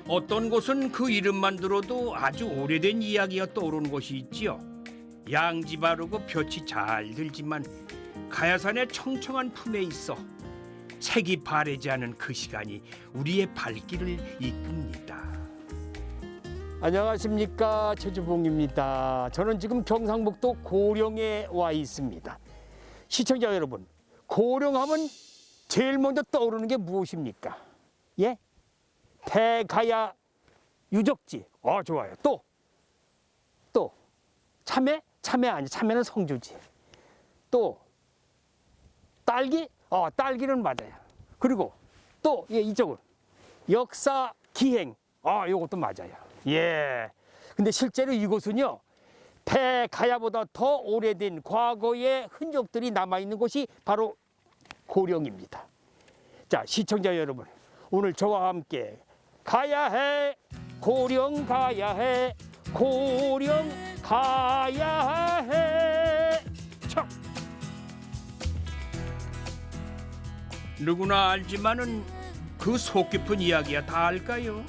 어떤 곳은 그 이름만 들어도 아주 오래된 이야기가 떠오르는 곳이 있지요. 양지 바르고 볕이 잘 들지만 가야산의 청청한 품에 있어 색이 바래지 않은 그 시간이 우리의 발길을 이끕니다. 안녕하십니까, 최주봉입니다. 저는 지금 경상북도 고령에 와 있습니다. 시청자 여러분, 고령하면 제일 먼저 떠오르는 게 무엇입니까? 예? 대가야 유적지. 좋아요. 또 참외? 참외 아니, 참외는 성주지. 또 딸기? 딸기는 맞아요. 그리고 또 이쪽은 역사 기행. 요것도 맞아요. 예. 근데 실제로 이곳은요, 대가야보다 더 오래된 과거의 흔적들이 남아있는 곳이 바로 고령입니다. 자, 시청자 여러분, 오늘 저와 함께 가야해, 고령 가야해, 고령 가야해. 참. 누구나 알지만은 그 속 깊은 이야기야 다 알까요?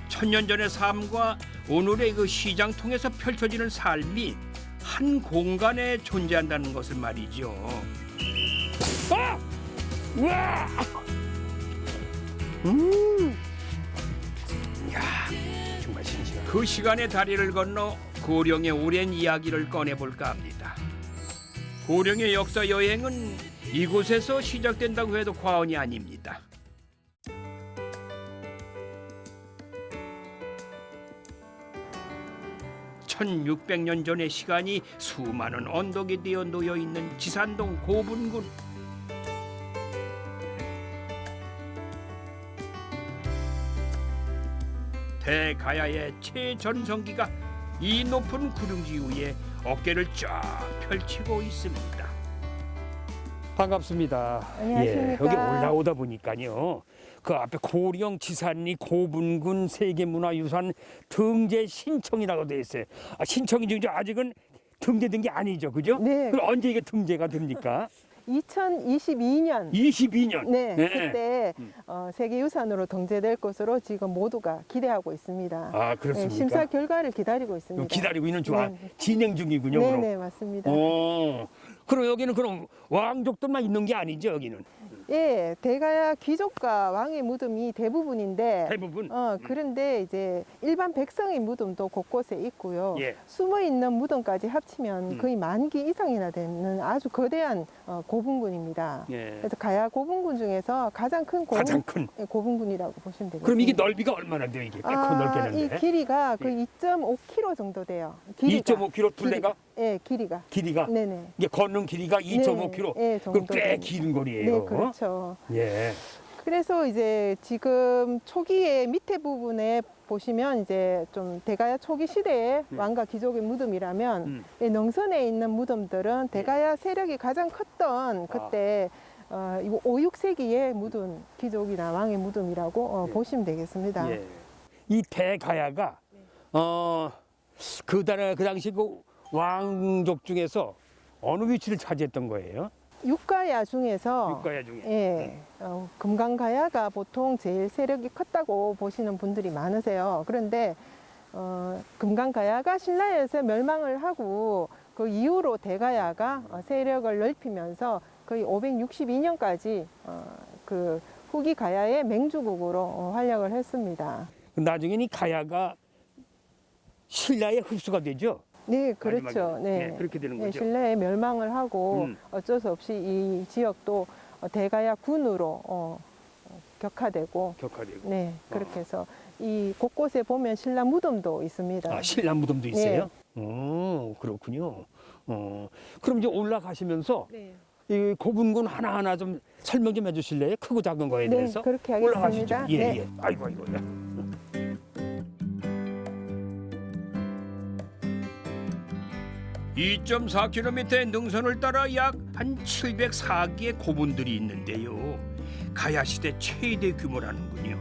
천년 전의 삶과 오늘의 그 시장 통해서 펼쳐지는 삶이 한 공간에 존재한다는 것을 말이죠. 와! 야, 정말 신기하다. 그 시간의 다리를 건너 고령의 오랜 이야기를 꺼내볼까 합니다. 고령의 역사 여행은 이곳에서 시작된다고 해도 과언이 아닙니다. 1600년 전의 시간이 수많은 언덕에 되어 놓여있는 지산동 고분군. 대가야의 최전성기가 이 높은 구릉지 위에 어깨를 쫙 펼치고 있습니다. 반갑습니다. 안녕하십니까. 여기 올라오다 보니까요, 그 앞에 고령 지산리 고분군 세계문화유산 등재 신청이라고 돼 있어요. 신청이 중에 아직은 등재된 게 아니죠, 그죠? 네. 그럼 언제 이게 등재가 됩니까? 2022년 22년. 네, 그때 세계유산으로 등재될 것으로 지금 모두가 기대하고 있습니다. 그렇습니까? 심사 결과를 기다리고 있습니다. 기다리고 있는 네. 진행 중이군요. 네, 그럼. 네, 맞습니다. 그럼 여기는 그럼 왕족들만 있는 게 아니죠, 여기는? 예, 대가야 귀족과 왕의 무덤이 대부분인데 대부분. 그런데 이제 일반 백성의 무덤도 곳곳에 있고요. 예. 숨어 있는 무덤까지 합치면 거의 10,000기 이상이나 되는 아주 거대한 고분군입니다. 예. 그래서 가야 고분군 중에서 가장 큰 가장 큰. 고분군이라고 보시면 되겠습니다. 그럼 이게 넓이가 얼마나 돼요, 이게? 꽤 넓겠는데. 이 길이가 거의 2.5km 정도 돼요. 길이가. 2.5km 둘레가? 예, 길이가. 길이가? 네네. 이게 걷는 길이가 2.5km. 네, 그럼 꽤 됩니다. 긴 거리예요. 네, 그렇죠. 예. 그래서 이제 지금 초기의 밑에 부분에 보시면 이제 좀 대가야 초기 시대의 왕과 귀족의 무덤이라면 이 능선에 있는 무덤들은 대가야 세력이 가장 컸던 그때 이거 5, 6세기의 무덤, 귀족이나 왕의 무덤이라고 보시면 되겠습니다. 예. 이 대가야가 그 당시 그 왕족 중에서 어느 위치를 차지했던 거예요? 육가야 중에서 육가야 중에. 예, 금강가야가 보통 제일 세력이 컸다고 보시는 분들이 많으세요. 그런데 금강가야가 신라에서 멸망을 하고 그 이후로 대가야가 세력을 넓히면서 거의 562년까지 그 후기 가야의 맹주국으로 활약을 했습니다. 나중에는 이 가야가 신라에 흡수가 되죠. 네, 그렇죠. 마지막에. 네, 네, 그렇게 되는 거죠. 신라에 멸망을 하고 어쩔 수 없이 이 지역도 대가야 군으로 격화되고, 네, 그렇게 해서 이 곳곳에 보면 신라 무덤도 있습니다. 신라 무덤도 있어요? 그렇군요. 그럼 이제 올라가시면서 네. 이 고분군 하나하나 좀 설명 좀 해주실래요? 크고 작은 거에 네, 대해서? 그렇게 하겠습니다. 올라가시죠. 예, 네. 예. 아이고. 2.4km의 능선을 따라 약 한 704기의 고분들이 있는데요. 가야시대 최대 규모라는군요.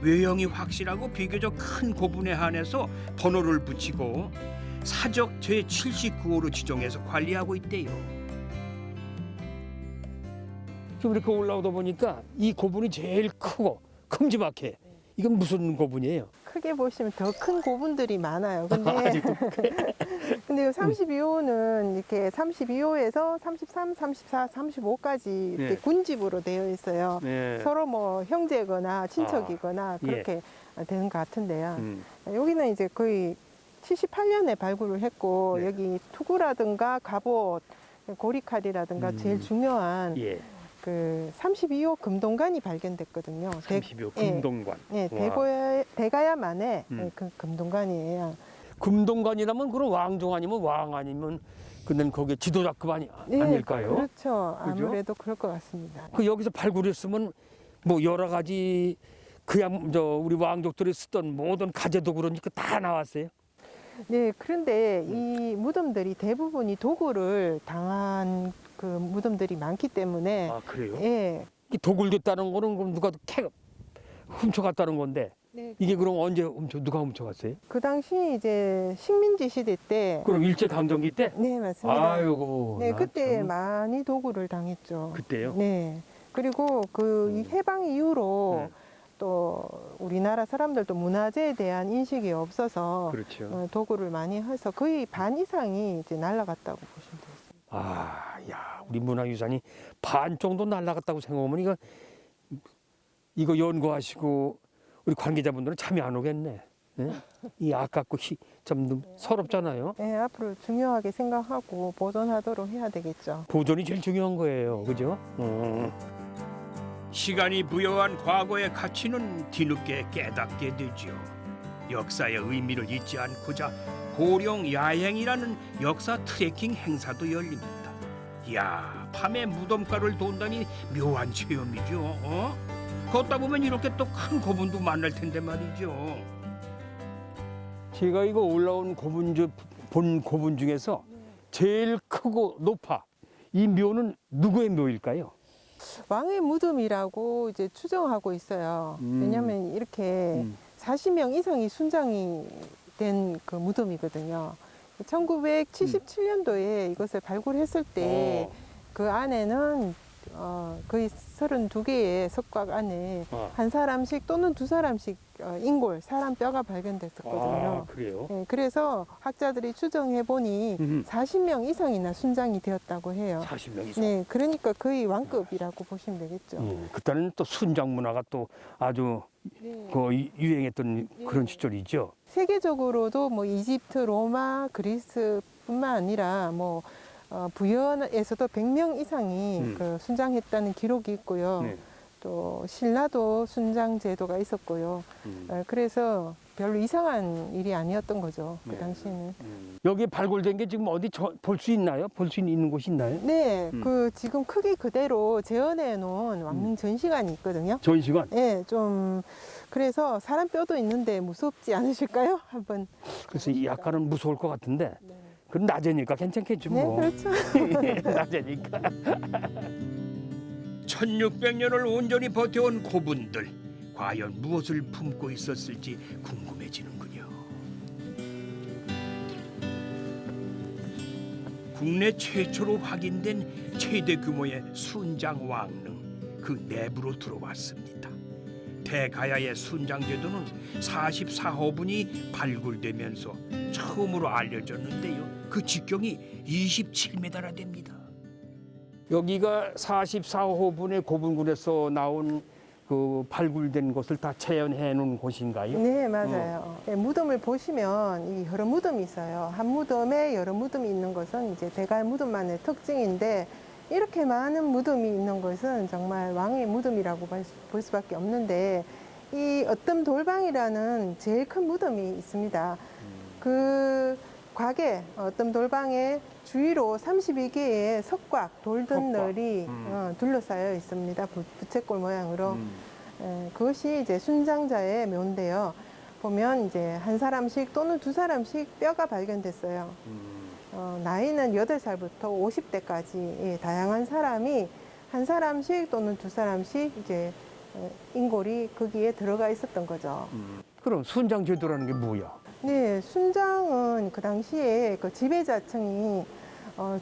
외형이 확실하고 비교적 큰 고분에 한해서 번호를 붙이고 사적 제79호로 지정해서 관리하고 있대요. 지금 이렇게 올라오다 보니까 이 고분이 제일 크고 큼지막해. 이건 무슨 고분이에요? 크게 보시면 더 큰 고분들이 많아요. 근데 아직도 근데 32호는 이렇게 32호에서 33, 34, 35까지 이렇게 네. 군집으로 되어 있어요. 네. 서로 뭐 형제거나 친척이거나 예. 그렇게 되는 것 같은데요. 음. 여기는 이제 거의 78년에 발굴을 했고 네. 여기 투구라든가 갑옷, 고리칼이라든가 제일 중요한 예. 그 32호 금동관이 발견됐거든요. 32호 금동관. 네, 와. 대가야만의 그 금동관이에요. 금동관이라면 그럼 왕종 아니면 왕 아니면 근데 거기에 지도자급 아닐까요? 그렇죠. 아무래도 그럴 것 같습니다. 그 여기서 발굴했으면 뭐 여러 가지 그냥 우리 왕족들이 쓰던 모든 가재도 그러니까 다 나왔어요. 네, 그런데 이 무덤들이 대부분이 도굴을 당한 그 무덤들이 많기 때문에 아 그래요? 예. 이 도굴됐다는 거는 그럼 누가 훔쳐갔다는 건데 네, 이게 그럼 언제 누가 훔쳐갔어요? 그 당시 이제 식민지 시대 때 그럼 일제 강점기 때? 네, 맞습니다. 아이고. 네, 나 그때 참. 많이 도굴을 당했죠. 그때요? 네. 그리고 그 이 해방 이후로 또 우리나라 사람들도 문화재에 대한 인식이 없어서 그렇죠. 도굴을 많이 해서 거의 반 이상이 이제 날아갔다고 보시면 되겠습니다. 아, 야, 우리 문화유산이 반 정도 날아갔다고 생각하면 이거 연구하시고 우리 관계자분들은 잠이 안 오겠네. 예? 이 아깝고 좀 서럽잖아요. 네, 앞으로 중요하게 생각하고 보존하도록 해야 되겠죠. 보존이 제일 중요한 거예요, 그죠? 시간이 부여한 과거의 가치는 뒤늦게 깨닫게 되지요. 역사의 의미를 잊지 않고자 고령 야행이라는 역사 트레킹 행사도 열립니다. 이야, 밤에 무덤가를 돈다니 묘한 체험이죠. 걷다 보면 이렇게 또 큰 고분도 만날 텐데 말이죠. 제가 이거 올라온 본 고분 중에서 제일 크고 높아. 이 묘는 누구의 묘일까요? 왕의 무덤이라고 이제 추정하고 있어요. 왜냐하면 이렇게 40명 이상이 순장이 된 그 무덤이거든요. 1977년도에 이것을 발굴했을 때 그 안에는 거의 32개의 석곽 안에 한 사람씩 또는 두 사람씩 인골, 사람 뼈가 발견됐었거든요. 아, 그래요? 네, 그래서 학자들이 추정해 보니 40명 이상이나 순장이 되었다고 해요. 40명 이상. 네, 그러니까 거의 왕급이라고 보시면 되겠죠. 그때는 또 순장 문화가 또 아주 네. 유행했던 그런 시절이죠. 세계적으로도 뭐 이집트, 로마, 그리스뿐만 아니라 뭐 부여에서도 100명 이상이 그 순장했다는 기록이 있고요. 네. 또 신라도 순장 제도가 있었고요. 그래서 별로 이상한 일이 아니었던 거죠. 그 네. 당시에는. 여기 발굴된 게 지금 어디 볼 수 있나요? 볼 수 있는 곳이 있나요? 네, 그 지금 크기 그대로 재현해 놓은 왕릉 전시관이 있거든요. 전시관. 네, 좀 그래서 사람 뼈도 있는데 무섭지 않으실까요? 한번. 그래서 약간은 무서울 것 같은데 네, 그건 낮에니까 괜찮겠죠 네 뭐. 그렇죠. 낮에니까. 1600년을 온전히 버텨온 고분들, 과연 무엇을 품고 있었을지 궁금해지는군요. 국내 최초로 확인된 최대 규모의 순장 왕릉, 그 내부로 들어왔습니다. 대가야의 순장 제도는 44호분이 발굴되면서 처음으로 알려졌는데요. 그 직경이 27m나 됩니다. 여기가 44호분의 고분군에서 나온 그 발굴된 것을 다 재현해 놓은 곳인가요? 네, 맞아요. 네, 무덤을 보시면 이 여러 무덤이 있어요. 한 무덤에 여러 무덤이 있는 것은 이제 대가야 무덤만의 특징인데 이렇게 많은 무덤이 있는 것은 정말 왕의 무덤이라고 볼 수밖에 없는데 이 어뜸 돌방이라는 제일 큰 무덤이 있습니다. 그 곽에 어뜸 돌방에 주위로 32개의 석곽, 돌든널이 둘러싸여 있습니다. 부채꼴 모양으로. 그것이 이제 순장자의 묘인데요. 보면 이제 한 사람씩 또는 두 사람씩 뼈가 발견됐어요. 나이는 8살부터 50대까지 다양한 사람이 한 사람씩 또는 두 사람씩 이제 인골이 거기에 들어가 있었던 거죠. 그럼 순장 제도라는 게 뭐야? 네, 순장은 그 당시에 그 지배자층이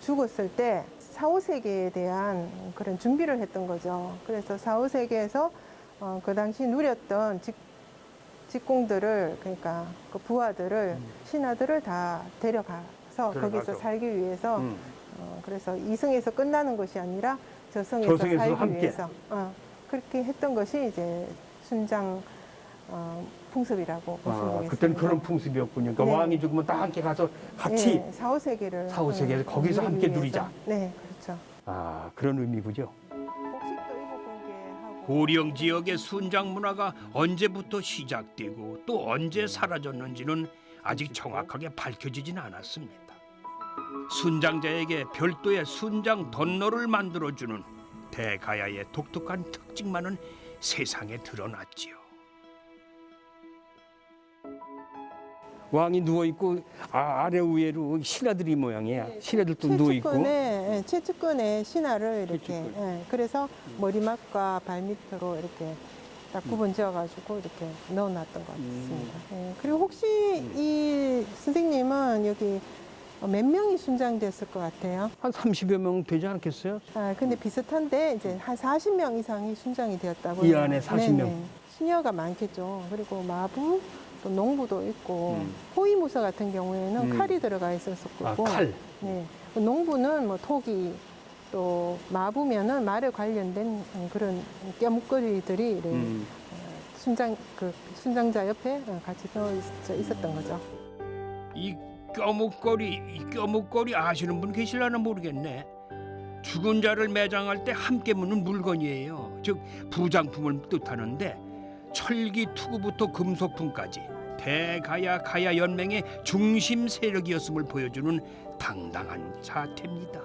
죽었을 때 사후세계에 대한 그런 준비를 했던 거죠. 그래서 사후세계에서 그 당시 누렸던 직공들을 그러니까 그 부하들을 신하들을 다 데려가서 거기서 살기 위해서 그래서 이승에서 끝나는 것이 아니라 저승에서 살기 함께. 위해서 그렇게 했던 것이 이제 순장 풍습이라고 보시면 되겠습니다. 그때는 그런 풍습이었군요. 그러니까 네. 왕이 죽으면 다 함께 가서 같이 네, 사후세계를 거기서 함께 누리기 누리자. 위해서. 네, 그렇죠. 그런 의미군요. 복식도 입어보게 하고 고령 지역의 순장 문화가 언제부터 시작되고 또 언제 사라졌는지는 아직 정확하게 밝혀지진 않았습니다. 순장자에게 별도의 순장 덧노를 만들어주는 대가야의 독특한 특징만은 세상에 드러났지요. 왕이 누워 있고 아래 위로 신하들이 모양이야. 신하들도 누워 있고. 최측근에 신하를 이렇게 최측근. 그래서 머리맡과 발밑으로 이렇게 딱 구분 지어가지고 이렇게 넣어놨던 것 같습니다. 그리고 혹시 이 선생님은 여기 몇 명이 순장됐을 것 같아요? 한 30여 명 되지 않겠어요? 근데 비슷한데 이제 한 40명 이상이 순장이 되었다고 이 해요. 안에 40명. 네네. 시녀가 많겠죠. 그리고 마부, 또 농부도 있고 호위무사 같은 경우에는 칼이 들어가 있었었고, 칼. 네. 농부는 뭐 토기, 또 마부면은 말에 관련된 그런 껴묵거리들이 순장자 옆에 같이 넣어 있었던 거죠. 이 껴묵거리 아시는 분 계실려나 모르겠네. 죽은 자를 매장할 때 함께 묻는 물건이에요. 즉 부장품을 뜻하는데 철기 투구부터 금속품까지 대가야 연맹의 중심 세력이었음을 보여주는 당당한 자태입니다.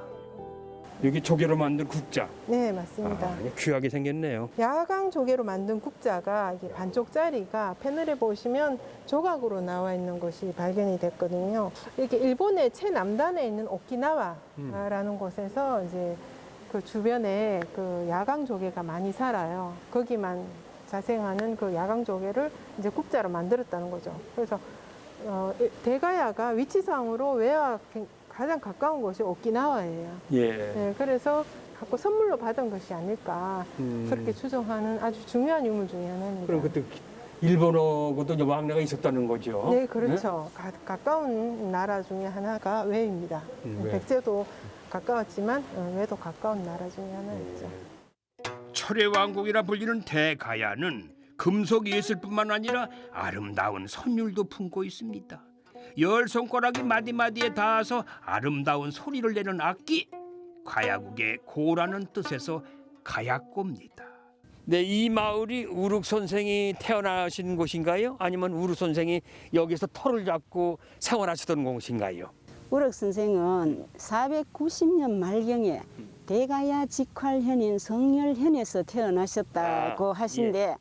여기 조개로 만든 국자. 네, 맞습니다. 귀하게 생겼네요. 야광 조개로 만든 국자가 이게 반쪽짜리가 패널에 보시면 조각으로 나와 있는 것이 발견이 됐거든요. 이렇게 일본의 최남단에 있는 오키나와라는 곳에서 이제 그 주변에 그 야광 조개가 많이 살아요. 거기만 자생하는 그 야광 조개를 이제 국자로 만들었다는 거죠. 그래서 대가야가 위치상으로 외와 가장 가까운 곳이 오키나와예요. 네, 그래서 갖고 선물로 받은 것이 아닐까 그렇게 추정하는 아주 중요한 유물 중에 하나입니다. 그럼 그때 일본어고도 왕래가 있었다는 거죠? 네, 그렇죠. 가까운 나라 중에 하나가 외입니다. 외. 백제도 가까웠지만 외도 가까운 나라 중에 하나였죠. 철의 왕국이라 불리는 대가야는 금속 예술뿐만 아니라 아름다운 선율도 품고 있습니다. 10손가락이 마디마디에 닿아서 아름다운 소리를 내는 악기, 가야국의 고라는 뜻에서 가야꼬입니다. 네, 이 마을이 우륵 선생이 태어나신 곳인가요? 아니면 우륵 선생이 여기서 터를 잡고 생활하시던 곳인가요? 우륵 선생은 490년 말경에 대가야 직활현인 성열현에서 태어나셨다고 하신데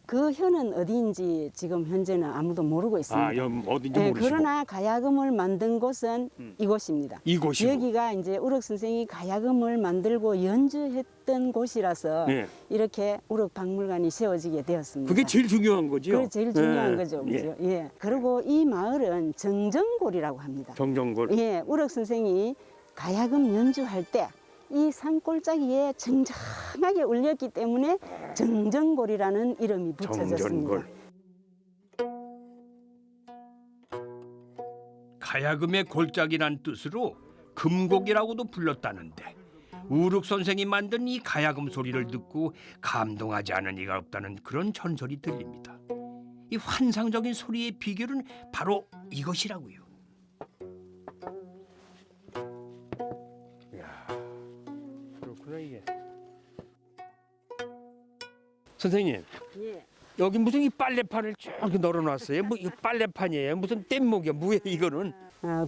그 현은 어디인지 지금 현재는 아무도 모르고 있습니다. 어딘지 모르시고. 그러나 가야금을 만든 곳은 이곳입니다. 이곳이고. 여기가 이제 우륵 선생이 가야금을 만들고 연주했던 곳이라서 이렇게 우륵 박물관이 세워지게 되었습니다. 그게 제일 중요한 거죠? 그게 제일 중요한 거죠. 그죠? 예. 그리고 이 마을은 정정골이라고 합니다. 정정골. 예, 우륵 선생이 가야금 연주할 때 이 산골짜기에 정정하게 울렸기 때문에 정정골이라는 이름이 붙여졌습니다. 정정골. 가야금의 골짜기란 뜻으로 금곡이라고도 불렀다는데 우륵 선생이 만든 이 가야금 소리를 듣고 감동하지 않은 이가 없다는 그런 전설이 들립니다. 이 환상적인 소리의 비결은 바로 이것이라고요. 그렇구나 이게. 선생님, 예. 여기 무슨 이 빨래판을 쭉 널어놨어요? 뭐 이 빨래판이에요? 무슨 뗏목이야? 뭐야 이거는?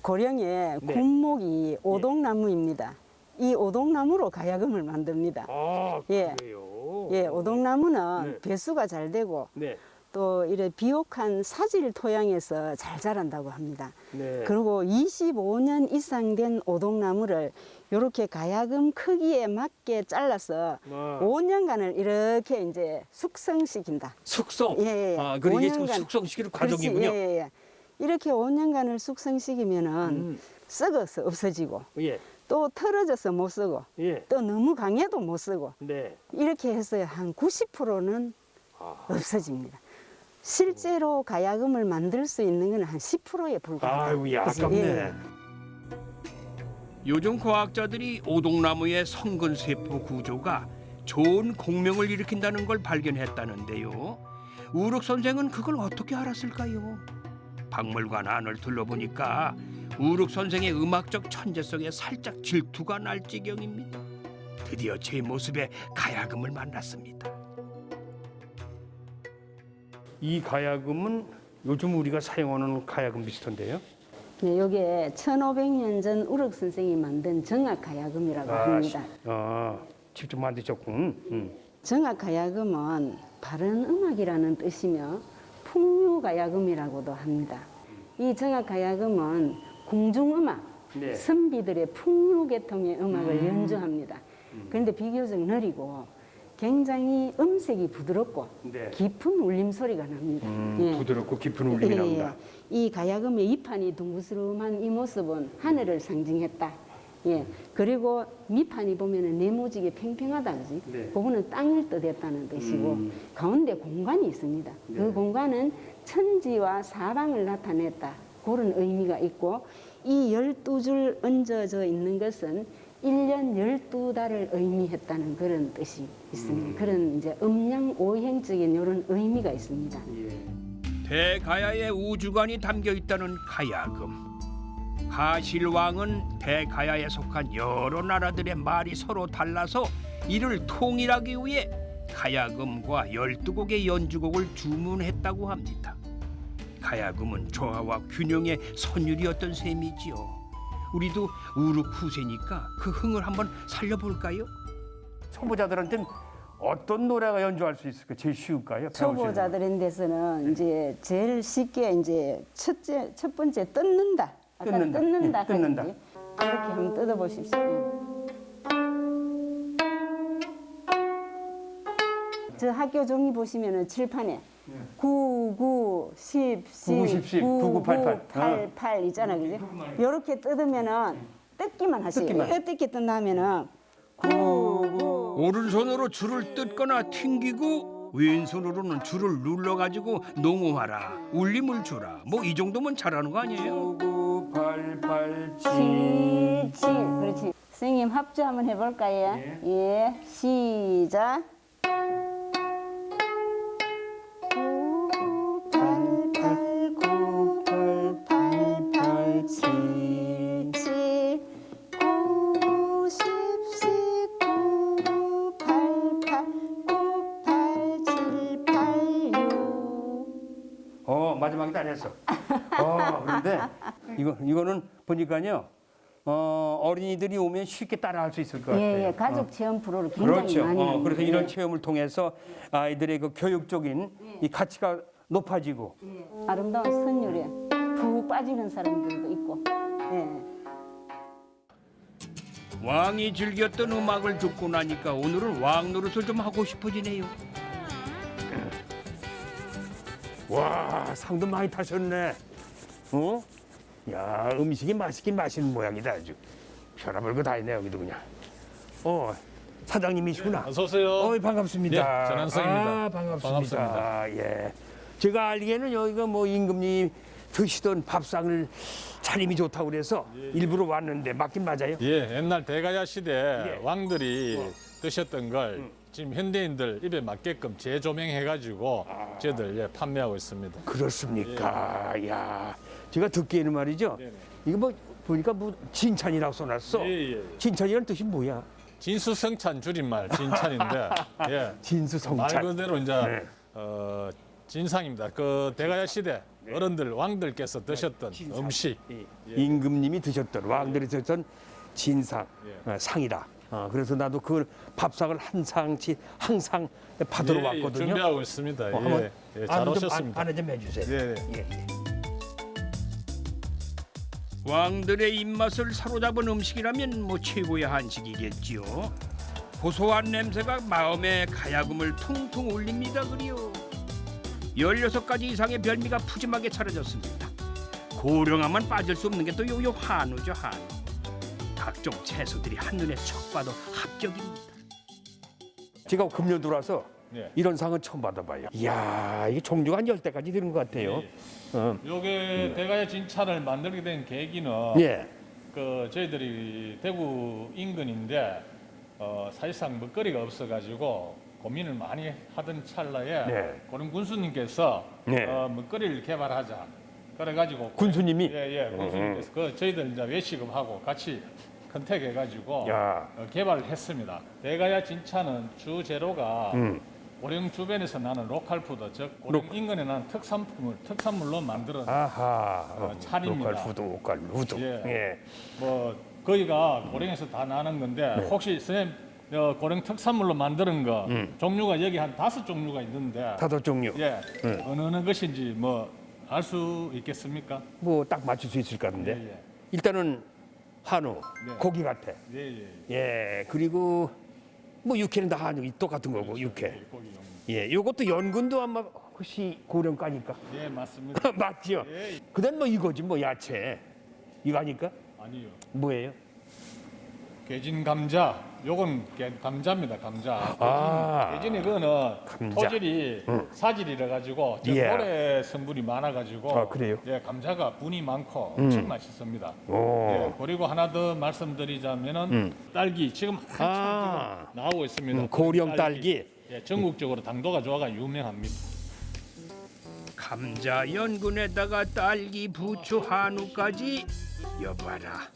고령의 네. 군목이 오동나무입니다. 이 오동나무로 가야금을 만듭니다. 아, 예. 그래요? 예, 오동나무는 네. 배수가 잘 되고 네. 또 이래 비옥한 사질 토양에서 잘 자란다고 합니다. 네. 그리고 25년 이상 된 오동나무를 이렇게 가야금 크기에 맞게 잘라서 5년간을 이렇게 이제 숙성시킨다. 숙성. 예, 예. 아, 그리고 이게 지금 5년간. 숙성시키는 그렇지, 과정이군요. 예, 예, 예. 이렇게 5년간을 숙성시키면은 썩어서 없어지고 예. 또 털어져서 못 쓰고 예. 또 너무 강해도 못 쓰고 네. 이렇게 해서 한 90%는 없어집니다. 실제로 가야금을 만들 수 있는 건 한 10%에 불과하다. 아이고, 야, 그래서, 아깝네. 예. 요즘 과학자들이 오동나무의 성근세포 구조가 좋은 공명을 일으킨다는 걸 발견했다는데요. 우륵 선생은 그걸 어떻게 알았을까요? 박물관 안을 둘러보니까 우륵 선생의 음악적 천재성에 살짝 질투가 날 지경입니다. 드디어 제 모습에 가야금을 만났습니다. 이 가야금은 요즘 우리가 사용하는 가야금 비슷한데요. 네, 이게 1500년 전 우륵 선생이 만든 정악 가야금이라고 합니다. 직접 만드셨군. 정악 가야금은 바른 음악이라는 뜻이며 풍류 가야금이라고도 합니다. 이 정악 가야금은 궁중음악, 네. 선비들의 풍류 계통의 음악을 연주합니다. 그런데 비교적 느리고 굉장히 음색이 부드럽고 네. 깊은 울림 소리가 납니다. 예. 부드럽고 깊은 울림이 나온다. 이 가야금의 이판이 둥그스름한 이 모습은 하늘을 상징했다. 예. 그리고 밑판이 보면은 네모지게 팽팽하다, 그지? 네. 그거는 땅을 뜻했다는 뜻이고 가운데 공간이 있습니다. 네. 그 공간은 천지와 사방을 나타냈다. 그런 의미가 있고 이 12줄 얹어져 있는 것은 1년 12달을 의미했다는 그런 뜻이 있습니다. 그런 이제 음양 오행적인 이런 의미가 있습니다. 대가야의 우주관이 담겨 있다는 가야금. 가실왕은 대가야에 속한 여러 나라들의 말이 서로 달라서 이를 통일하기 위해 가야금과 12곡의 연주곡을 주문했다고 합니다. 가야금은 조화와 균형의 선율이었던 셈이지요. 우리도 우륵 후세니까 그 흥을 한번 살려볼까요? 초보자들한테는 어떤 노래가 연주할 수 있을까? 제일 쉬울까요? 초보자들인데서는 이제 제일 쉽게 이제 첫 번째 뜯는다. 아까 뜯는다. 뜯는다. 예, 뜯는다. 하는데 이렇게 한번 뜯어보십시오. 저 학교 종이 보시면은 칠판에 9, 9, 10, 9, 10, 10, 9, 9, 8, 8. 8, 8 있잖아, 그지? 요렇게 뜯으면은 뜯기만 하세요. 뜯기만. 뜯기 뜯나면은 9, 9. 오른손으로 줄을 뜯거나 튕기고 왼손으로는 줄을 눌러가지고 농음하라, 울림을 주라. 뭐 이 정도면 잘하는 거 아니에요? 9, 8, 8, 7. 7. 그렇지. 선생님 합주 한번 해볼까요? 예. 시작. 9, 8, 8, 9, 8, 8, 7, 7, 9, 10, 10, 9, 8, 8, 9, 8, 7, 8, 6. 마지막에 다 했어. 그런데 이거는 보니까요. 어린이들이 오면 쉽게 따라할 수 있을 것 같아요. 예, 가족 체험 프로를 굉장히 그렇죠. 많이 합니다. 그래서 예. 이런 체험을 통해서 아이들의 그 교육적인 이 가치가 높아지고 아름다운 선율에 푹 빠지는 사람들도 있고. 예. 왕이 즐겼던 음악을 듣고 나니까 오늘은 왕 노릇을 좀 하고 싶어지네요. 와, 상도 많이 타셨네. 야, 음식이 맛있긴 맛있는 모양이다 아주. 별의별 거 다 있네 여기도 그냥. 사장님이시구나. 어서 오세요. 반갑습니다. 예, 전한석입니다. 반갑습니다. 예. 제가 알기에는 여기가 뭐 임금님 드시던 밥상을 차림이 좋다고 그래서 일부러 왔는데 맞긴 맞아요? 예, 옛날 대가야 시대 예. 왕들이 드셨던 걸 지금 현대인들 입에 맞게끔 재조명해가지고 저희들 판매하고 있습니다. 그렇습니까? 야, 제가 듣기에는 말이죠. 네네. 이거 뭐 보니까 뭐 진찬이라고 써놨어. 예. 진찬이라는 뜻이 뭐야? 진수성찬 줄임말 진찬인데 예, 말 진수성찬. 그대로 이제 네. 진상입니다. 그 대가야 시대 어른들 왕들께서 드셨던 진상. 음식. 임금님이 드셨던 왕들이 드셨던 진상 상이다. 그래서 나도 그 밥상을 한 상치 항상 받으러 왔거든요. 준비하고 있습니다. 한번 잘 오셨습니다. 안내 좀 해주세요. 예. 예. 왕들의 입맛을 사로잡은 음식이라면 뭐 최고의 한식이겠지요. 고소한 냄새가 마음의 가야금을 퉁퉁 울립니다. 그리요. 16가지 이상의 별미가 푸짐하게 차려졌습니다. 고령하면 빠질 수 없는 게 또 요 한우죠, 한우. 각종 채소들이 한눈에 척 봐도 합격입니다. 제가 금년 들어와서 네. 이런 상은 처음 받아봐요. 이야, 이게 종류가 한 10대까지 되는 것 같아요. 요게 대가야 진찬을 만들게 된 계기는 예. 그 저희들이 대구 인근인데 사실상 먹거리가 없어가지고 고민을 많이 하던 찰나에 네. 고령 군수님께서 네. 먹거리를 개발하자. 그래가지고 군수님이? 예예 군수님께서 그 저희들 이제 외식업하고 같이 컨택해가지고 야. 개발을 했습니다. 대가야 진차는 주 재료가 고령 주변에서 나는 로컬 푸드, 즉 고령 인근에 나는 특산물로 만들어 아하. 차립니다. 로컬 푸드. 예. 예. 뭐 거기가 고령에서 다 나는 건데 네. 혹시 선생님 고령 특산물로 만드는 거 종류가 여기 한 5종류가 있는데 5종류. 예 어느 것인지 뭐 알 수 있겠습니까? 뭐 딱 맞출 수 있을 것 같은데. 예. 일단은 한우, 네. 고기 같아. 예. 예. 그리고 뭐 육회는 다 한우 똑같은 거고 육회. 고기 종류. 예. 요것도 연근도 아마 혹시 고령가니까. 예 맞습니다. 맞죠? 예 그다음 뭐 이거지 뭐 야채. 이거 아니까? 아니요. 뭐예요? 개진 감자, 요건 감자입니다. 감자. 아. 개진이 그거는 감자. 토질이 사질이라 가지고 예. 모래 성분이 많아 가지고 아, 그래요? 예, 감자가 분이 많고 엄청 맛있습니다. 오. 예, 그리고 하나 더 말씀드리자면은 딸기 지금 한참 아. 지금 나오고 있습니다. 고령 딸기. 예, 전국적으로 당도가 좋아가 유명합니다. 감자 연근에다가 딸기, 부추, 한우까지 여봐라.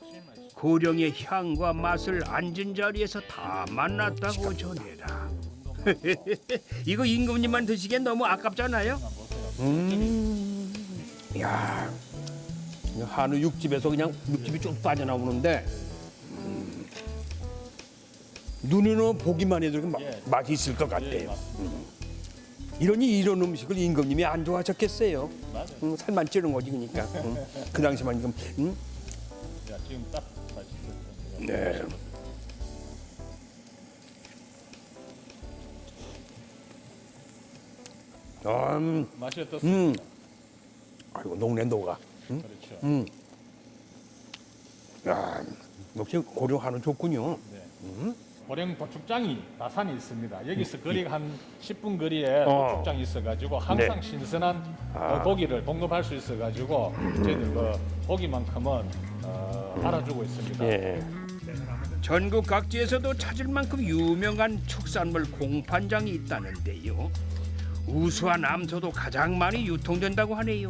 고령의 향과 맛을 앉은 자리에서 다 만났다고 전해라. 이거 임금님만 드시기엔 너무 아깝잖아요. 야. 한우 육즙에서 그냥 육즙이 쭉 빠져나오는데 눈으로 보기만 해도 이렇게 예. 맛이 있을 것 예, 같아요. 맞습니다. 이러니 이런 음식을 임금님이 안 좋아하셨겠어요. 맞아요. 살만 찌는 거지 그러니까. 그 당시만 지금. 자, 지금 딱 맛있었죠. 네. 맛이 어떻습니까? 아이고 녹네 녹아. 그렇죠. 야, 역시 고령 한우 좋군요. 네. 고령 도축장이 다산이 있습니다. 여기서 거리가 한 10분 거리에 도축장이 있어가지고 항상 네. 신선한 고기를 공급할 수 있어가지고 저희들 그 고기만큼은 알아주고 있습니다. 예. 전국 각지에서도 찾을 만큼 유명한 축산물 공판장이 있다는데요. 우수한 암소도 가장 많이 유통된다고 하네요.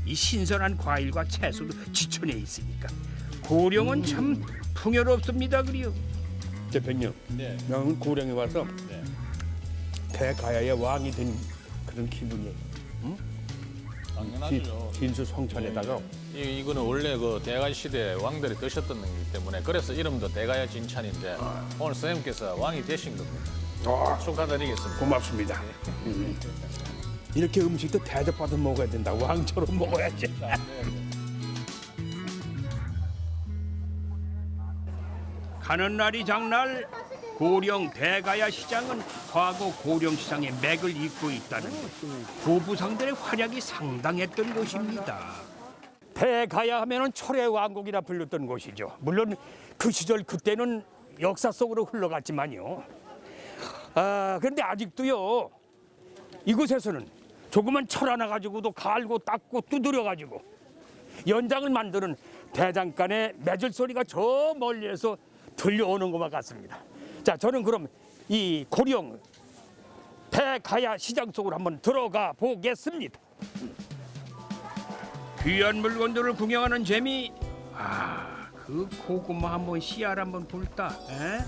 이 신선한 과일과 채소도 지천에 있으니까 고령은 참 풍요롭습니다. 그리요. 대표님, 네. 나는 고령에 와서 네. 대가야의 왕이 된 그런 기분이에요. 당연하죠. 진수 성찬에다가 이거는 원래 그 대가야 시대 왕들이 드셨던 거기 때문에 그래서 이름도 대가야 진찬인데 오늘 선생님께서 왕이 되신 겁니다. 축하드리겠습니다. 고맙습니다. 이렇게 음식도 대접받아 먹어야 된다. 왕처럼 먹어야지. 가는 날이 장날 고령 대가야 시장은 과거 고령 시장의 맥을 잇고 있다는 고부상들의 활약이 상당했던 곳입니다. 대가야 하면은 철의 왕국이라 불렸던 곳이죠. 물론 그 시절 그때는 역사 속으로 흘러갔지만요. 그런데 아직도요. 이곳에서는 조그만 철 하나 가지고도 갈고 닦고 두드려 가지고 연장을 만드는 대장간의 매질 소리가 저 멀리에서 들려오는 것만 같습니다. 자, 저는 그럼 이 고령 대가야 시장 속으로 한번 들어가 보겠습니다. 귀한 물건들을 구경하는 재미. 그 고구마 한번 씨알 한번 볼다. 에?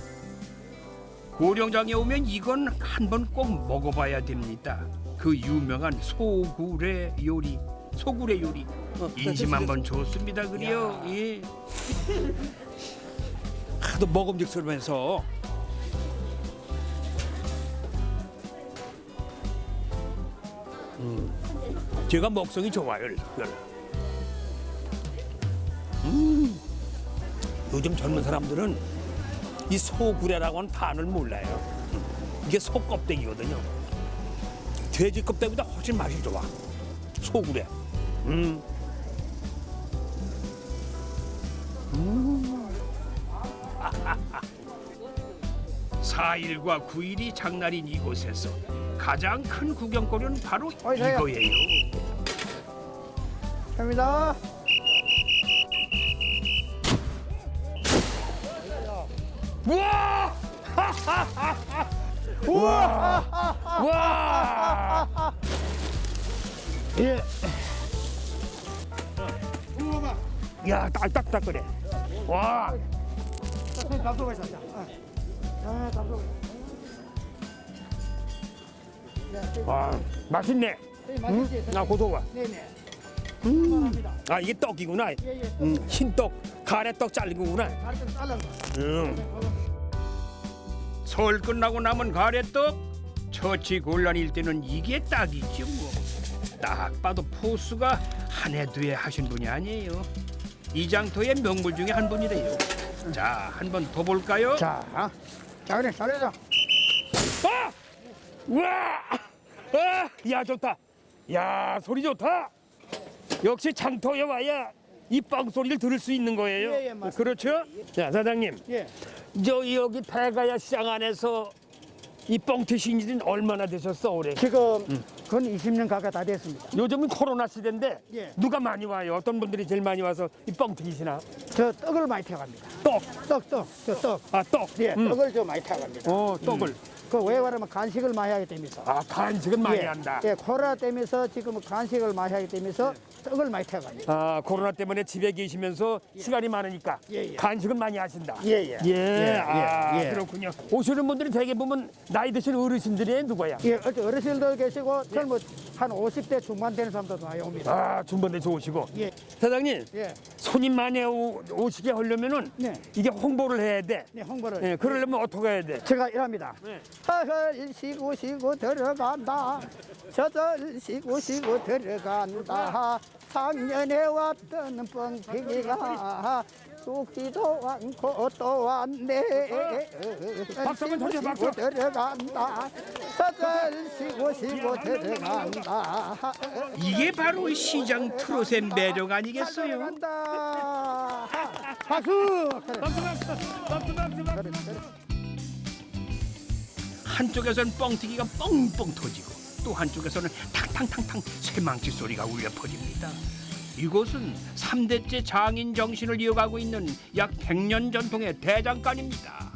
고령장에 오면 이건 한번 꼭 먹어봐야 됩니다. 그 유명한 소굴의 요리. 인심 한번 좋습니다. 그래요. 예. 하도 먹음직스러면서 제가 먹성이 좋아요. 요즘 젊은 사람들은 이 소구레라고 하는 단어를 몰라요. 이게 소 껍데기거든요. 돼지 껍데기보다 훨씬 맛이 좋아. 소구레. 4일과 9일이 장날인 이곳에서 가장 큰 구경거리는 바로 저야. 이거예요. 갑니다. 우와! 우와! 우와! 예. 야, 딱딱거려. 와! 손 잡수고 있어. 아, 잡수고. 와, 맛있네. 나 고소가. 네네. 아, 이게 떡이구나. 흰떡, 가래떡 잘린 거구나. 가르쳐 잘라. 설 끝나고 남은 가래떡 처치곤란일 때는 이게 딱이죠 뭐. 딱 봐도 포스가 한 해 두 해 하신 분이 아니에요. 이장터의 명물 중에 한 분이래요. 자, 한 번 더 볼까요? 자, 자 그래 잘해줘. 아! 우와! 아! 야, 좋다. 야, 소리 좋다. 역시 장터에 와야 이 빵 소리를 들을 수 있는 거예요. 예, 예, 맞습니다. 그렇죠? 자, 사장님. 예. 저 여기 대가야 시장 안에서 이 뻥 트신 지는 얼마나 되셨어, 올해? 지금 건 20년 가까이 다 됐습니다. 요즘은 코로나 시대인데 예. 누가 많이 와요? 어떤 분들이 제일 많이 와서 이 뻥 트시나? 저 떡을 많이 태갑니다. 떡. 저 떡. 아, 떡. 예, 떡을 좀 많이 태갑니다. 떡을. 그 왜 그러면 간식을 많이 하게 되면서. 아, 간식은 많이 예, 한다. 예, 코로나 때면서 지금 간식을 많이 하게 되면서 떡을 많이 태갑니다. 아, 코로나 때문에 집에 계시면서 시간이 많으니까 예, 예. 간식은 많이 하신다. 예, 예. 아, 예. 그렇군요. 오시는 분들이 대개 보면 나이 드신 어르신들이 누구야? 예, 어르신들 계시고 젊은 한 50대 중반 되는 사람들도 많이 옵니다. 아, 중반대 좋으시고. 예, 사장님, 예, 손님 많이 오시게 하려면은 네. 이게 홍보를 해야 돼. 네, 홍보를. 예, 그러려면 어떻게 해야 돼? 제가 이랍니다. 네. 허허 쉬고 쉬고 들어간다. 저절 쉬고 쉬고 들어간다. 작년에 왔던 뻥튀기가 죽지도 않고 또 왔네. 박수 한번 쳐줘, 박수. 쉬고 들어간다. 저절 쉬고 쉬고 들어간다. 이게 바로 시장 트롯의 매력 아니겠어요? 들어간다. 박수. 한쪽에서는 뻥튀기가 뻥뻥 터지고 또 한쪽에서는 탕탕탕탕 쇠망치 소리가 울려 퍼집니다. 이곳은 3대째 장인 정신을 이어가고 있는 약 100년 전통의 대장간입니다.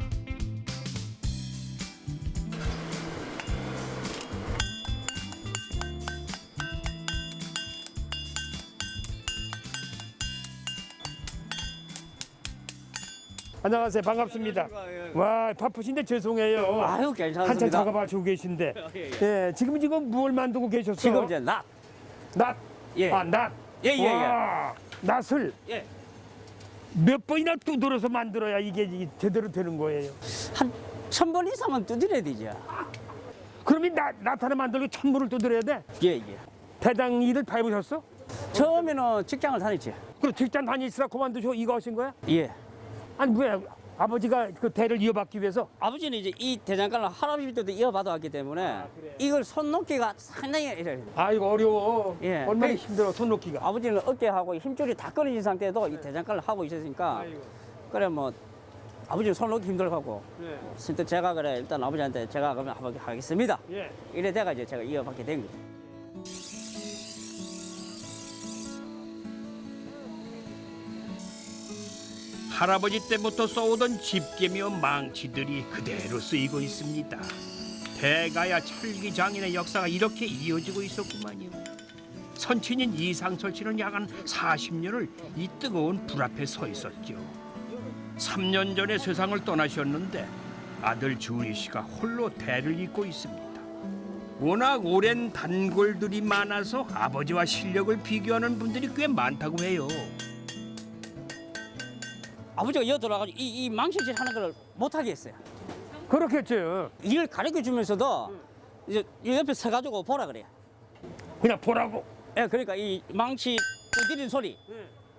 안녕하세요. 반갑습니다. 와, 바쁘신데 죄송해요. 아유, 괜찮습니다. 한참 작업하시고 계신데. 예, 지금 뭘 만들고 계셨어요? 지금 이제 낫. 낫. 예. 아, 낫. 예, 예, 예. 와, 낫을 예. 몇 번이나 두드려서 만들어야 이게 제대로 되는 거예요. 한 1000번 이상은 두드려야 되죠. 그러면 낫 하나 만들고 1000번을 두드려야 돼? 예, 예. 대장 일을 다 해보셨어? 처음에는 직장을 다녔죠. 그럼 직장 다니시다 그만두시고 이거 하신 거야? 예. 아니 왜 아버지가 그 대를 이어받기 위해서? 아버지는 이제 이 대장간을 할아버지 때도 이어받아 왔기 때문에 이걸 손 놓기가 상당히 이래. 아 이거 어려워. 예. 얼마나 힘들어 손 놓기가. 아버지는 어깨하고 힘줄이 다 끊어진 상태도 이 대장간을 하고 있었으니까 그래 뭐 아버지는 손 놓기 힘들고 예. 실제 제가 그래 일단 아버지한테 제가 그러면 한번 하겠습니다. 예. 이래 돼가 이제 제가 이어받게 된 거죠. 할아버지 때부터 써오던 집게며 망치들이 그대로 쓰이고 있습니다. 대가야 철기 장인의 역사가 이렇게 이어지고 있었구만요. 선친인 이상철 씨는 약 한 40년을 이 뜨거운 불 앞에 서 있었죠. 3년 전에 세상을 떠나셨는데 아들 주은이 씨가 홀로 대를 잇고 있습니다. 워낙 오랜 단골들이 많아서 아버지와 실력을 비교하는 분들이 꽤 많다고 해요. 아버지가 이어 들어와가지고 이 망치질 하는 걸 못하게 했어요. 그렇겠죠. 이걸 가르쳐 주면서도 이제 이 옆에 서가지고 보라 그래요. 그냥 보라고. 예, 그러니까 이 망치 두드리는 소리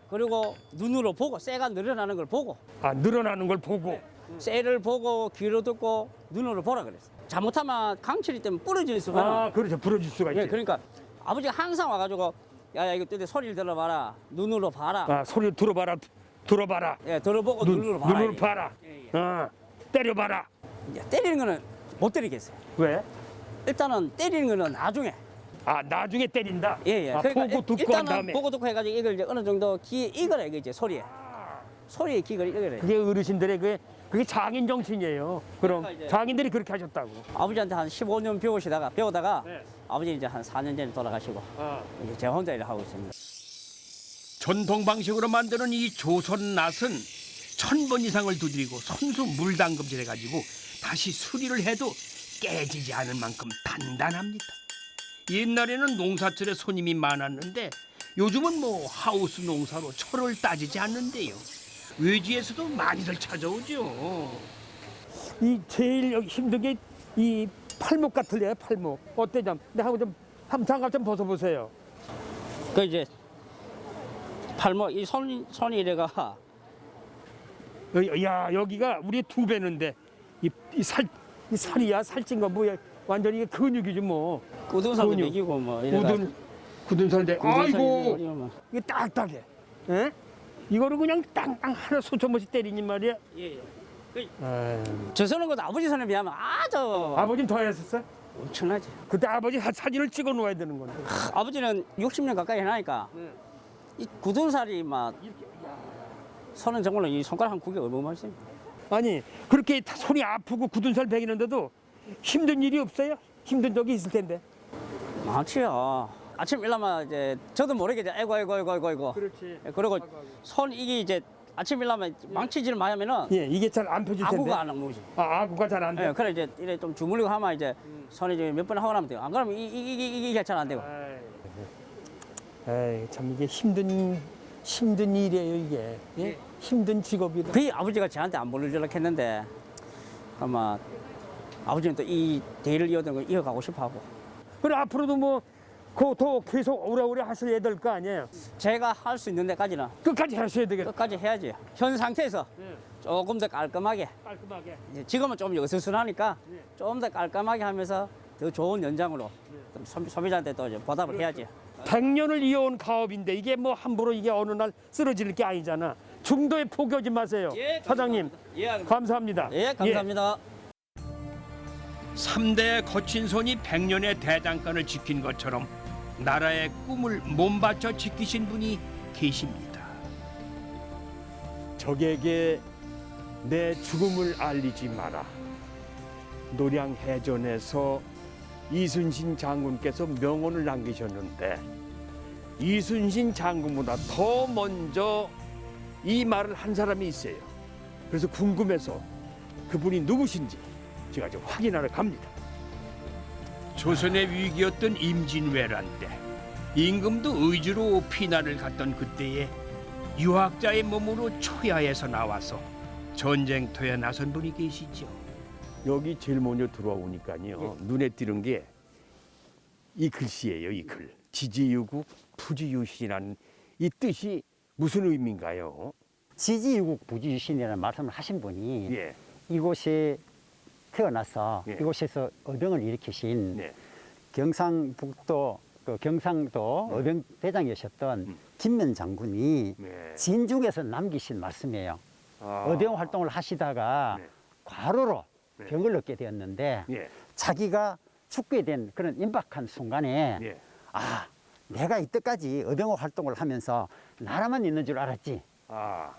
그리고 눈으로 보고 쇠가 늘어나는 걸 보고 아 늘어나는 걸 보고. 쇠를 보고 귀로 듣고 눈으로 보라 그랬어요. 잘못하면 강철이 때문에 부러질 수가 있어요. 아 그렇죠. 부러질 수가 있지. 예, 그러니까 아버지가 항상 와가지고 야 이거 때 소리를 들어봐라 눈으로 봐라. 아 소리 들어봐라. 들어봐라. 예, 들어보고 눈으로 봐라. 눈으로 봐라. 예, 예. 때려봐라. 야, 때리는 거는 못 때리겠어요. 왜? 일단은 때리는 거는 나중에. 아 나중에 때린다. 예, 예. 아, 그러니까 보고 듣고 일단은 한 다음에. 보고 듣고 해가지고 이걸 이제 어느 정도 귀에 익어라 이거지 소리에. 소리에 귀를 익어라. 그게 어르신들의 그게 장인 정신이에요. 그럼 그러니까 이제- 장인들이 그렇게 하셨다고. 아버지한테 한 15년 배우다가 네. 아버지 이제 한 4년 전에 돌아가시고 이제 제 혼자 일을 하고 있습니다. 전통 방식으로 만드는 이 조선 낫은 1000번 이상을 두드리고 손수 물담금질 해가지고 다시 수리를 해도 깨지지 않을 만큼 단단합니다. 옛날에는 농사철에 손님이 많았는데 요즘은 뭐 하우스 농사로 철을 따지지 않는데요. 외지에서도 많이들 찾아오죠. 이 제일 여기 힘든 게 이 팔목 같을래요, 팔목. 어때냐? 내가 한번 장갑 좀 벗어보세요. 그 이제 팔목 이 손이 이래가 야 여기가 우리 2배는데 이 살이야 살찐 거 뭐야 완전히 이게 근육이지 뭐. 굳은살도 근육. 먹이고 뭐 이래가 굳은 살인데 아이고 이거 뭐. 이게 딱딱해. 에? 이거를 그냥 땅땅 하나 수천번씩 때리니 말이야. 예. 아유, 저 서는 것도 아버지 손에 비하면 아주 아버지는 더 했었어? 엄청나지. 그때 아버지 사진을 찍어 놓아야 되는 건데. 아버지는 60년 가까이 해나니까 이 굳은살이 막 손은 정말로 이 손가락 한 9개 어마어마하십니다. 아니 그렇게 다 손이 아프고 굳은 살 베기는데도 힘든 일이 없어요? 힘든 적이 있을 텐데. 많지요. 아침 일어나면 이제 저도 모르게 이제 아이고. 그렇지. 그리고 손 이게 이제 아침 일어나면 망치질을 많이 하면은 예, 이게 잘 안 펴질 텐데. 아구가 안 나오지. 아, 아구가 잘 안 돼. 예, 그래 이제 이래 좀 주물리고 하면 이제 손이 이제 몇 번 하고 나면 돼요. 안 그러면 이게 잘 안 되고. 에이, 참 이게 힘든 일이에요 이게. 예? 힘든 직업이다. 거의 아버지가 저한테 안 보내주려고 했는데 아마 아버지는 또 이 대를 이어던 걸 이어가고 싶어하고 그래 앞으로도 뭐 그더 계속 오래오래 하셔야 될 거 아니에요. 제가 할 수 있는 데까지는 끝까지 하셔야 되겠다. 끝까지 해야지. 현 상태에서 조금 더 깔끔하게. 깔끔하게. 이제 지금은 좀 어수선하니까 좀 더 깔끔하게 하면서 더 좋은 연장으로 소비자한테 또 이제 보답을 해야지. 100년을 이어온 가업인데 이게 뭐 함부로 이게 어느 날 쓰러질 게 아니잖아. 중도에 포기하지 마세요. 예, 사장님 감사합니다. 예, 감사합니다. 3대 거친 손이 100년의 대장간을 지킨 것처럼 나라의 꿈을 몸바쳐 지키신 분이 계십니다. 적에게 내 죽음을 알리지 마라. 노량해전에서 이순신 장군께서 명언을 남기셨는데 이순신 장군보다 더 먼저 이 말을 한 사람이 있어요. 그래서 궁금해서 그분이 누구신지 제가 좀 확인하러 갑니다. 조선의 위기였던 임진왜란 때 임금도 의주로 피난을 갔던 그때에 유학자의 몸으로 초야에서 나와서 전쟁터에 나선 분이 계시죠. 여기 제일 먼저 들어오니까요. 눈에 띄는 게 이 글씨예요. 이 글. 지지유국 부지유신이라는 이 뜻이 무슨 의미인가요? 지지유국 부지유신이라는 말씀을 하신 분이 예. 이곳에 태어나서 예. 이곳에서 의병을 일으키신 네. 경상북도 그 경상도 의병 대장이셨던 김면 장군이 네. 진중에서 남기신 말씀이에요. 아. 의병 활동을 하시다가 네. 과로로 네. 병을 얻게 되었는데 예. 자기가 죽게 된 그런 임박한 순간에 예. 아, 내가 이때까지 의병 활동을 하면서 나라만 있는 줄 알았지. 아.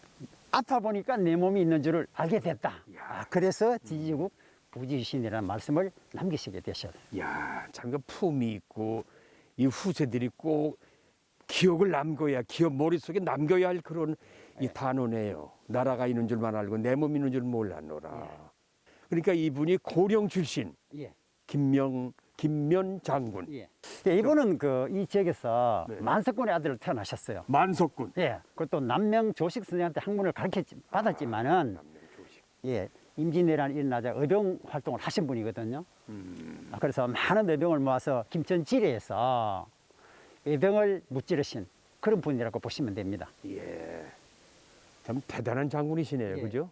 아파 보니까 내 몸이 있는 줄을 알게 됐다. 그래서 지지국 부지유신이라는 말씀을 남기시게 되셨어요. 야, 참 그 품이 있고 이 후세들이 꼭 기억을 남겨야 기억 머릿속에 남겨야 할 그런 이 단어네요. 나라가 있는 줄만 알고 내 몸 있는 줄 몰랐노라. 그러니까 이분이 고령 출신 예. 김면 장군. 예. 이분은 그 이 지역에서 네. 만석군의 아들로 태어나셨어요. 만석군. 예. 그것도 남명 조식 선생한테 학문을 받았지만은 예. 임진왜란이 일어나자 의병 활동을 하신 분이거든요. 그래서 많은 의병을 모아서 김천지례에서 의병을 무찌르신 그런 분이라고 보시면 됩니다. 예. 참 대단한 장군이시네요. 예. 그죠?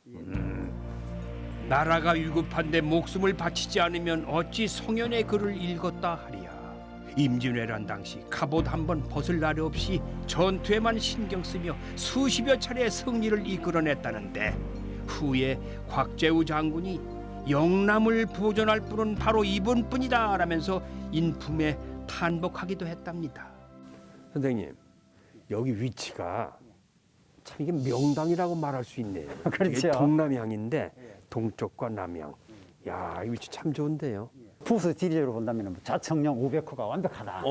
나라가 위급한데 목숨을 바치지 않으면 어찌 송연의 글을 읽었다 하리야. 임진왜란 당시 갑옷 한 번 벗을 날이 없이 전투에만 신경 쓰며 수십여 차례 승리를 이끌어냈다는데 후에 곽재우 장군이 영남을 보존할 분은 바로 이분뿐이다라면서 인품에 탄복하기도 했답니다. 선생님, 여기 위치가 참 이게 명당이라고 말할 수 있네요. 그렇죠. 이게 동남향인데 동쪽과 남향. 야, 이 위치 참 좋은데요. 부수 지리적으로 본다면 좌청령 500호가 완벽하다.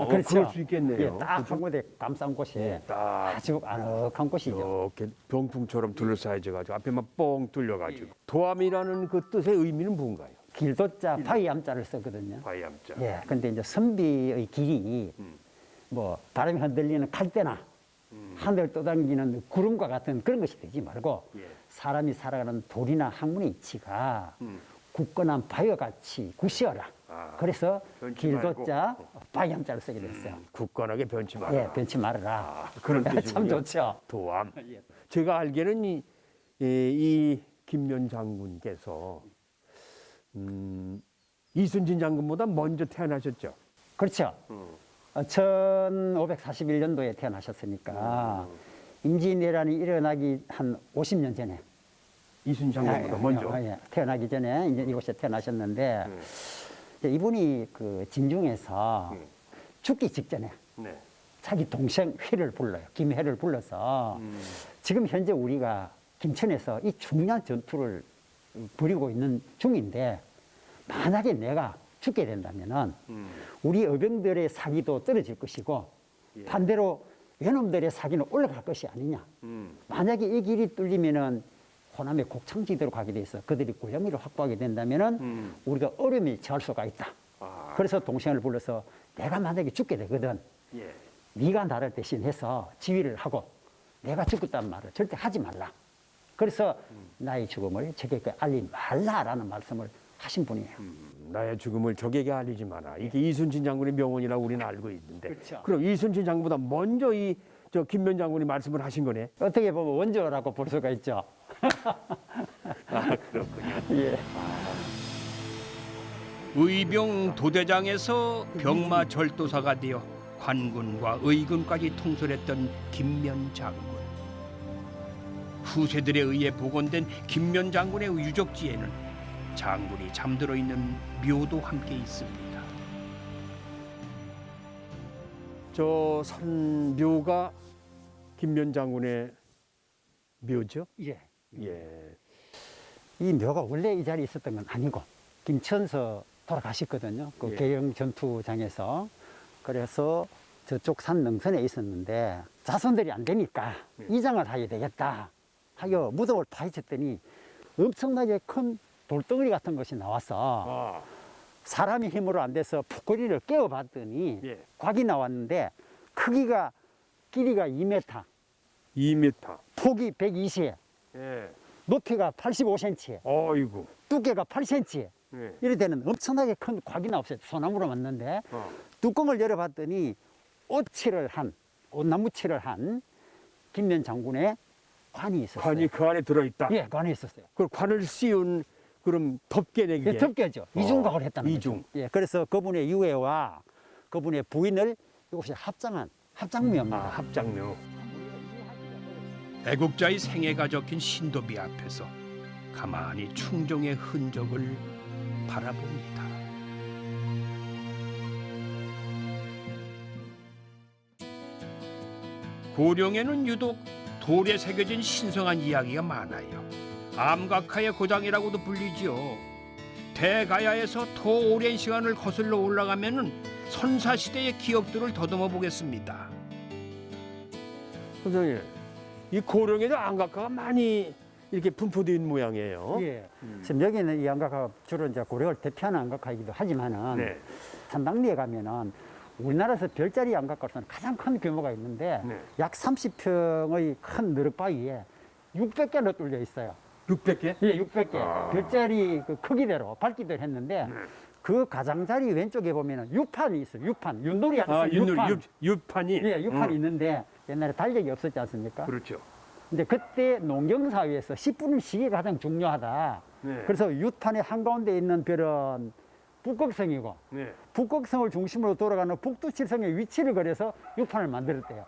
그럴 수 있겠네요. 예, 딱 한 군데 감싼 곳이 딱 아주 아늑한 곳이죠. 이렇게 병풍처럼 둘러싸여져 가지고 앞에만 뻥 뚫려 가지고 도암이라는 그 뜻의 의미는 뭔가요? 길도자 바위암자를 쓰거든요. 바위암자. 예, 근데 이제 선비의 길이 뭐 바람이 흔들리는 칼대나 하늘 떠당기는 구름과 같은 그런 것이 되지 말고 예. 사람이 살아가는 돌이나 학문의 이치가 굳건한 바위와 같이 굳시어라. 그래서 변치 길도자 바위암자를 쓰게 됐어요. 굳건하게 변치 마라. 예, 변치 말아라. 그런 뜻이군요. 참 좋죠. 도암. 제가 알기에는 이 김면 장군께서 이순신 장군보다 먼저 태어나셨죠. 그렇죠. 1541년도에 태어나셨으니까 임진왜란이 일어나기 한 50년 전에 이순신 장군보다 먼저. 태어나기 전에 이제 이곳에 태어나셨는데 이제 이분이 그 진중에서 죽기 직전에 네. 자기 동생 회를 불러요. 김회를 불러서 지금 현재 우리가 김천에서 이 중요한 전투를 벌이고 있는 중인데 만약에 내가 죽게 된다면은 우리 의병들의 사기도 떨어질 것이고 반대로 외놈들의 사기는 올라갈 것이 아니냐. 만약에 이 길이 뚫리면은 호남의 곡창지대로 가게 돼 있어. 그들이 고향미를 확보하게 된다면은 우리가 어려움이 처할 수가 있다. 그래서 동생을 불러서 내가 만약에 죽게 되거든. 예. 네가 나를 대신해서 지휘를 하고 내가 죽었다는 말을 절대 하지 말라. 그래서 나의 죽음을 적에게 알리지 말라라는 말씀을 하신 분이에요. 나의 죽음을 적에게 알리지 마라. 이게 이순신 장군의 명언이라고 우리는 알고 있는데. 그렇죠. 그럼 이순신 장군보다 먼저 저 김면 장군이 말씀을 하신 거네. 어떻게 보면 원조라고 볼 수가 있죠. 아, 그렇군요. 예. 의병 도대장에서 병마 절도사가 되어 관군과 의군까지 통솔했던 김면 장군. 후세들에 의해 복원된 김면 장군의 유적지에는 장군이 잠들어 있는 묘도 함께 있습니다. 저 산묘가 김면 장군의 묘죠? 예. 예. 이 묘가 원래 이 자리에 있었던 건 아니고 김천서 돌아가셨거든요. 그 예. 계영 전투장에서. 그래서 저쪽 산 능선에 있었는데 자손들이 안 되니까 이장을 하게 되겠다 하여 무덤을 파헤쳤더니 엄청나게 큰 돌덩어리 같은 것이 나와서 사람의 힘으로 안 돼서 푹거리를 깨워봤더니 예. 곽이 나왔는데 크기가 길이가 2m, 2m. 폭이 120, 예. 높이가 85cm, 어이구. 두께가 8cm. 예. 이럴 때는 엄청나게 큰 곽이 나왔어요. 소나무로 만든데 뚜껑을 열어봤더니 옷나무칠을 한 김면 장군의 관이 있었어요. 관이 그 안에 들어있다. 예, 관이 있었어요. 그 관을 씌운 그럼 덮개내기에. 예, 덮개죠. 이중각을 했다는 이중. 거죠. 예, 그래서 그분의 유해와 그분의 부인을 이곳에 합장한 합장묘입니다. 아, 합장묘. 애국자의 생애가 적힌 신도비 앞에서 가만히 충정의 흔적을 바라봅니다. 고령에는 유독 돌에 새겨진 신성한 이야기가 많아요. 암각하의 고장이라고도 불리지요. 대가야에서 더 오랜 시간을 거슬러 올라가면은 선사시대의 기억들을 더듬어 보겠습니다. 선생님, 이 고령에도 안각화가 많이 이렇게 분포되어 있는 모양이에요. 예. 지금 여기는 이 안각화가 주로 이제 고려를 대표하는 안각화이기도 하지만은 네. 산당리에 가면은 우리나라에서 별자리 안각화로서는 가장 큰 규모가 있는데 네. 약 30평의 큰 너릇바위에 600개나 뚫려 있어요. 600개? 예, 600개. 별자리 그 크기대로 밝기대로 했는데 그 가장자리 왼쪽에 보면은 유판이 있어요. 유판. 윷놀이 하는 아, 유판. 유판이. 예, 유판이 있는데 옛날에 달력이 없었지 않습니까? 그렇죠. 근데 그때 농경사회에서 10분의 시기가 가장 중요하다. 네. 그래서 유탄의 한가운데 있는 별은 북극성이고 네. 북극성을 중심으로 돌아가는 북두칠성의 위치를 그려서 유판을 만들었대요.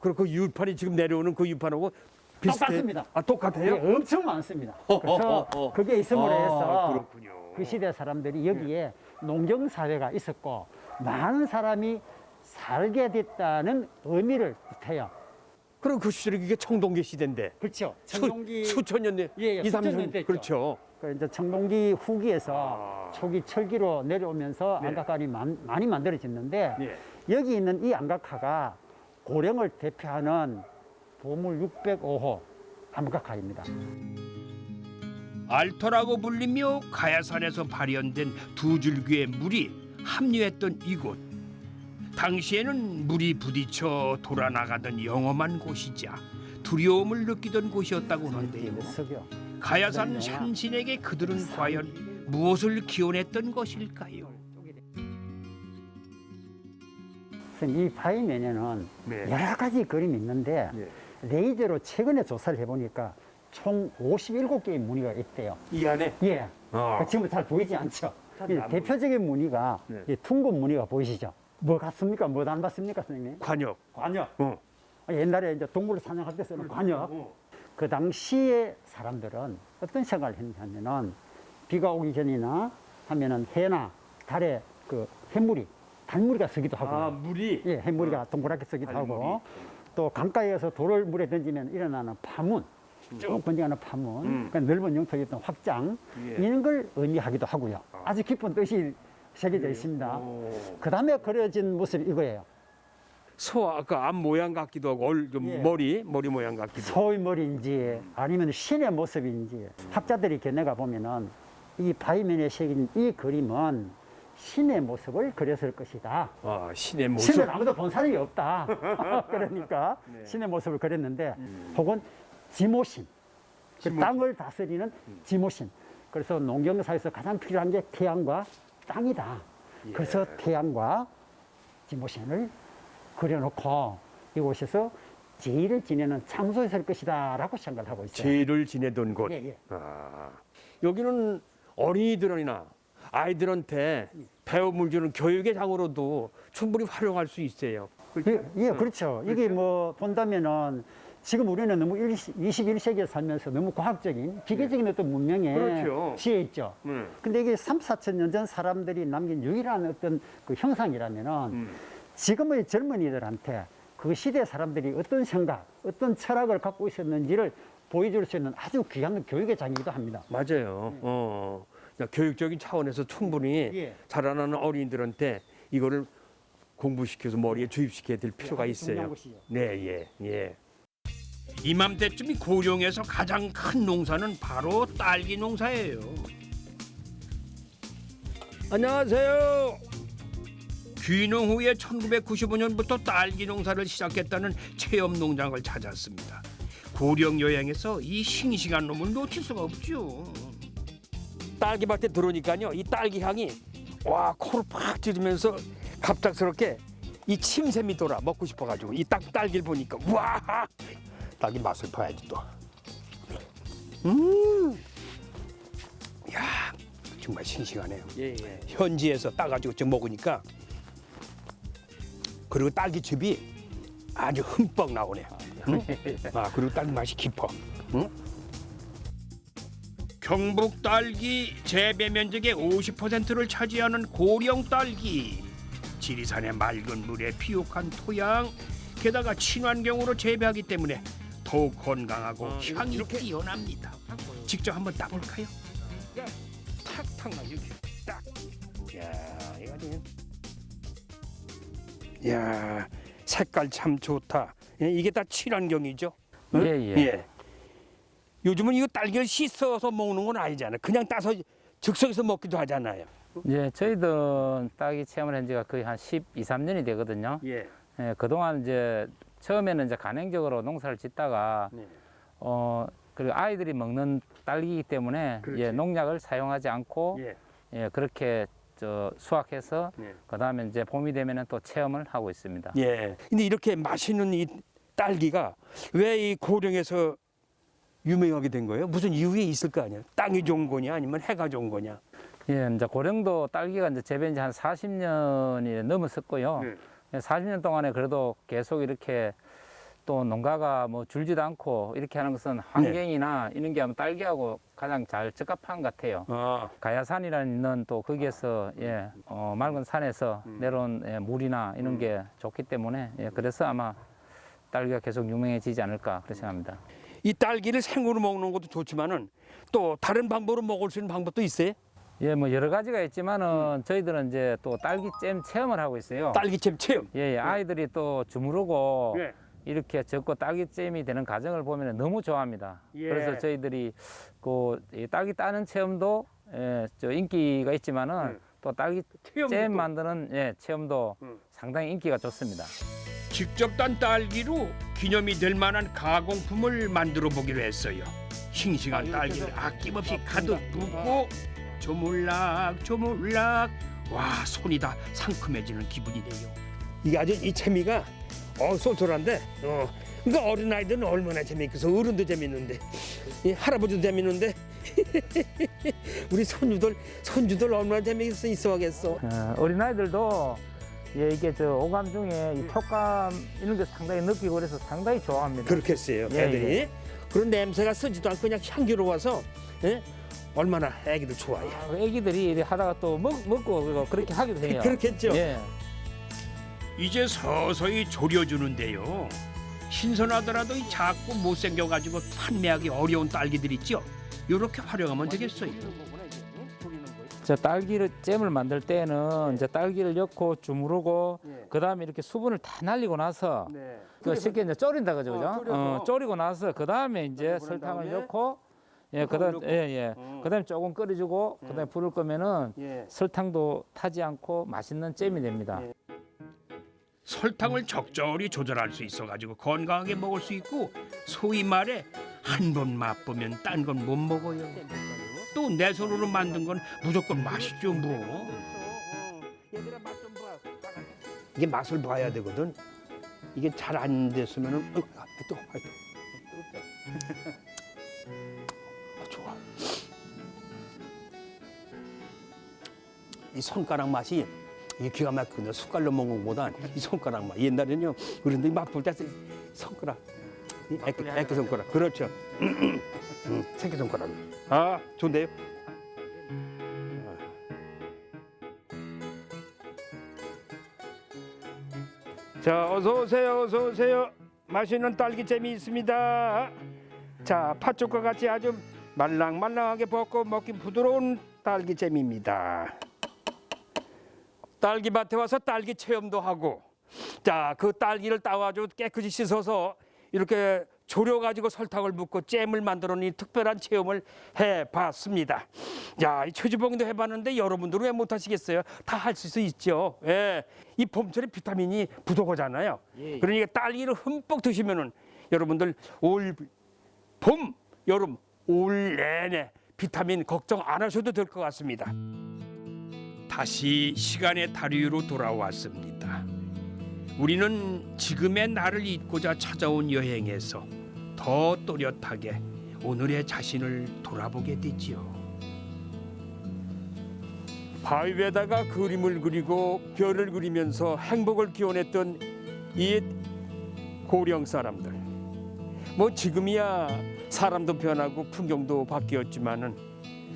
그리고 그 유판이 지금 내려오는 그 유판하고 똑같습니다. 아, 똑같아요? 예, 엄청 많습니다. 그래서 그게 있음으로 해서 그렇군요. 그 시대 사람들이 여기에 농경 사회가 있었고 많은 사람이 살게 됐다는 의미를 뜻해요. 그럼 그 시절에 이게 청동기 시대인데. 그렇죠. 청동기 수천 년, 예, 예, 2, 3천 수천 년 년 됐죠. 그렇죠. 그 이제 청동기 후기에서 초기 철기로 내려오면서 네. 안각화가 많이 만들어졌는데 예. 여기 있는 이 안각화가 고령을 대표하는 보물 605호 안각화입니다. 알터라고 불리며 가야산에서 발현된 두 줄기의 물이 합류했던 이곳. 당시에는 물이 부딪혀 돌아나가던 영험한 곳이자 두려움을 느끼던 곳이었다고 하는데요. 석유. 가야산 산신에게 그들은 과연 무엇을 기원했던 것일까요? 이 바위면에는 네. 여러 가지 그림이 있는데 네. 레이저로 최근에 조사를 해보니까 총 57개의 무늬가 있대요. 이 안에 예. 어. 지금 잘 보이지 않죠? 잘 이 안 대표적인 무늬가 네. 이 둥근 무늬가 보이시죠? 뭐 같습니까? 뭐 닮았습니까, 선생님? 관역. 관역. 어. 옛날에 이제 동물을 사냥할 때 쓰는 관역. 그 당시에 사람들은 어떤 생각을 했냐면은 비가 오기 전이나 하면은 해나 달에 그 해물이 단무리가 쓰기도 하고 아, 물이 예, 해물이가 동그랗게 쓰기도 달무리. 하고 또 강가에서 돌을 물에 던지면 일어나는 파문 쭉 번져가는 파문 그러니까 넓은 영토의 어떤 확장 예. 이런 걸 의미하기도 하고요. 아주 깊은 뜻이 새겨져 있습니다. 오. 그 다음에 그려진 모습이 이거예요. 소 아까 앞 모양 같기도 하고 좀 예. 머리 모양 같기도. 소의 머리인지 아니면 신의 모습인지 학자들이 겨내가 보면은 이 바위면에 새긴 이 그림은 신의 모습을 그렸을 것이다. 아, 신의 모습. 신을 아무도 본 사람이 없다. 그러니까 네. 신의 모습을 그렸는데 혹은 지모신, 그 땅을 다스리는 지모신. 그래서 농경사에서 가장 필요한 게 태양과 땅이다. 예. 그래서 태양과 지모신을 그려놓고 이곳에서 제의를 지내는 장소였을 것이다라고 생각을 하고 있어요. 제를 지내던 곳. 예, 예. 아, 여기는 어린이들이나 아이들한테 배움을 주는 교육의 장으로도 충분히 활용할 수 있어요. 예, 그렇죠. 이게 뭐 본다면은 지금 우리는 너무 21세기에 살면서 너무 과학적인 기계적인 어떤 문명에 그렇죠. 취해 있죠. 근데 이게 3, 4천 년 전 사람들이 남긴 유일한 어떤 그 형상이라면은 지금의 젊은이들한테 그 시대 사람들이 어떤 생각, 어떤 철학을 갖고 있었는지를 보여줄 수 있는 아주 귀한 교육의 장이기도 합니다. 맞아요. 교육적인 차원에서 충분히 예. 자라나는 어린이들한테 이거를 공부시켜서 머리에 주입시켜야 될 필요가 아주 중요한 있어요. 것이죠. 네, 예, 예. 이맘때쯤이 고령에서 가장 큰 농사는 바로 딸기 농사예요. 안녕하세요. 귀농 후에 1995년부터 딸기 농사를 시작했다는 체험 농장을 찾았습니다. 고령 여행에서 이 싱싱한 놈을 놓칠 수가 없죠. 딸기밭에 들어오니까요, 이 딸기 향이 와 코를 팍 찌르면서 갑작스럽게 이 침샘이 돌아 먹고 싶어가지고 이 딸기를 보니까 와 딸기 맛을 봐야지 또. 야, 정말 싱싱하네요. 예, 예. 현지에서 따가지고 좀 먹으니까 그리고 딸기즙이 아주 흠뻑 나오네. 응? 아, 그리고 딸기 맛이 깊어. 응? 경북 딸기 재배 면적의 50%를 차지하는 고령 딸기. 지리산의 맑은 물에 비옥한 토양, 게다가 친환경으로 재배하기 때문에 더욱 건강하고 향이 이렇게? 뛰어납니다. 직접 한번 따볼까요? 탁탁 나 이렇게 딱. 야, 이거 아주. 야, 색깔 참 좋다. 예, 이게 다 친환경이죠? 응? 예. 요즘은 이거 딸기를 씻어서 먹는 건 아니잖아요. 그냥 따서 즉석에서 먹기도 하잖아요. 예, 저희도 딸기 체험을 한 지가 거의 한 12, 13년이 되거든요. 예. 예, 그동안 이제 처음에는 이제 간행적으로 농사를 짓다가 네. 그리고 아이들이 먹는 딸기이기 때문에 그렇지. 예, 농약을 사용하지 않고 예. 예, 그렇게 수확해서 네. 그다음에 이제 봄이 되면은 또 체험을 하고 있습니다. 예. 근데 이렇게 맛있는 이 딸기가 왜 이 고령에서 유명하게 된 거예요? 무슨 이유가 있을 거 아니에요? 땅이 좋은 거냐 아니면 해가 좋은 거냐? 예, 이제 고령도 딸기가 이제 재배한 지 한 40년이 넘었었고요. 네. 예, 40년 동안에 그래도 계속 이렇게 또 농가가 뭐 줄지도 않고 이렇게 하는 것은 환경이나 이런 게 아마 딸기하고 가장 잘 적합한 것 같아요. 가야산이라는 있는 또 거기에서 맑은 산에서 내려온 물이나 이런 게 좋기 때문에 그래서 아마 딸기가 계속 유명해지지 않을까 그렇게 생각합니다. 이 딸기를 생으로 먹는 것도 좋지만은 또 다른 방법으로 먹을 수 있는 방법도 있어요? 예, 뭐 여러 가지가 있지만은 저희들은 이제 또 딸기잼 체험을 하고 있어요. 딸기잼 체험. 예, 아이들이 또 주무르고 예. 이렇게 적고 딸기잼이 되는 과정을 보면 너무 좋아합니다. 예. 그래서 저희들이 이 딸기 따는 체험도 저 인기가 있지만은 또 딸기잼 만드는 체험도 상당히 인기가 좋습니다. 직접 딴 딸기로 기념이 될 만한 가공품을 만들어 보기로 했어요. 싱싱한 딸기를 아낌없이 가득 붓고 조물락조물락 와 손이 다 상큼해지는 기분이네요. 이게 아주 이 재미가 쏠쏠한데 그러니까 어린 아이들은 얼마나 재미있어서 어른도 재밌는데 이 할아버지도 재밌는데 우리 손주들 얼마나 재미있어하겠어. 어린아이들도 이게 저 오감 중에 이 촉감 이런 게 상당히 느끼고 그래서 상당히 좋아합니다. 그렇겠어요. 애들이 그런 냄새가 쓰지도 않고 그냥 향기로워서 얼마나 애기들 좋아해. 애기들이 이렇게 하다가 또 먹고 그렇게 하기도 해요. 그렇겠죠. 예. 이제 서서히 졸여주는데요. 신선하더라도 이 작고 못생겨가지고 판매하기 어려운 딸기들 있죠. 이렇게 활용하면 되겠어요. 저 딸기를 잼을 만들 때는 이제 딸기를 넣고 주무르고 그다음에 이렇게 수분을 다 날리고 나서 그 쉽게 이제 졸인다 그죠, 그죠? 졸이고 나서 그다음에 이제 설탕을 넣고 그다음에 조금 끓여주고 그다음에 불을 끄면은 설탕도 타지 않고 맛있는 잼이 됩니다. 설탕을 적절히 조절할 수 있어가지고 건강하게 먹을 수 있고 소위 말해 한 번 맛보면 딴 건 못 먹어요. 또 내 손으로 만든 건 무조건 맛있죠 뭐. 이게 맛을 봐야 되거든. 이게 잘 안 됐으면은 좋아. 이 손가락 맛이 이게 기가 막히네. 숟갈로 먹는 것보다 이 손가락 맛. 옛날에는요 어른들이 맛볼 때 손가락, 애기 손가락. 그렇죠. 새끼 손가락. 아 좋은데요. 자, 어서 오세요, 어서 오세요. 맛있는 딸기잼이 있습니다. 자, 팥죽과 같이 아주 말랑말랑하게 볶고 먹기 부드러운 딸기잼입니다. 딸기밭에 와서 딸기 체험도 하고, 자, 그 딸기를 따와서 깨끗이 씻어서 이렇게 졸여가지고 설탕을 붓고 잼을 만들어낸 이 특별한 체험을 해봤습니다. 야, 이 최주봉도 해봤는데 여러분들은 왜 못하시겠어요? 다 할 수 있죠. 예, 이 봄철에 비타민이 부족하잖아요. 그러니까 딸기를 흠뻑 드시면은 여러분들 봄, 여름, 올 내내 비타민 걱정 안 하셔도 될 것 같습니다. 다시 시간의 다리로 돌아왔습니다. 우리는 지금의 나를 잊고자 찾아온 여행에서 더 또렷하게 오늘의 자신을 돌아보게 되지요. 바위 위에다가 그림을 그리고 별을 그리면서 행복을 기원했던 이 고령 사람들. 뭐 지금이야 사람도 변하고 풍경도 바뀌었지만은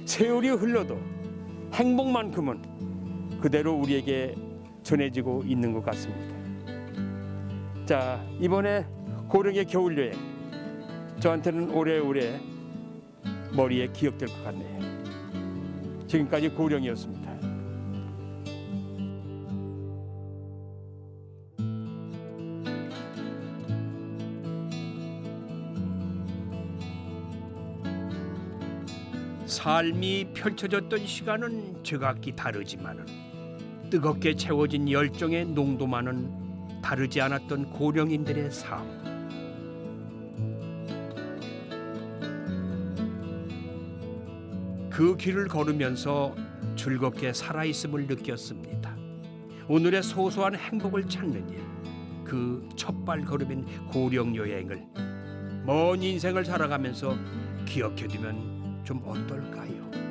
세월이 흘러도 행복만큼은 그대로 우리에게 전해지고 있는 것 같습니다. 자, 이번에 고령의 겨울 여행 저한테는 오래오래 머리에 기억될 것 같네요. 지금까지 고령이었습니다. 삶이 펼쳐졌던 시간은 저각기 다르지만은 뜨겁게 채워진 열정의 농도만은 다르지 않았던 고령인들의 삶. 그 길을 걸으면서 즐겁게 살아있음을 느꼈습니다. 오늘의 소소한 행복을 찾는 일, 그 첫발 걸음인 고령 여행을 먼 인생을 살아가면서 기억해두면 좀 어떨까요?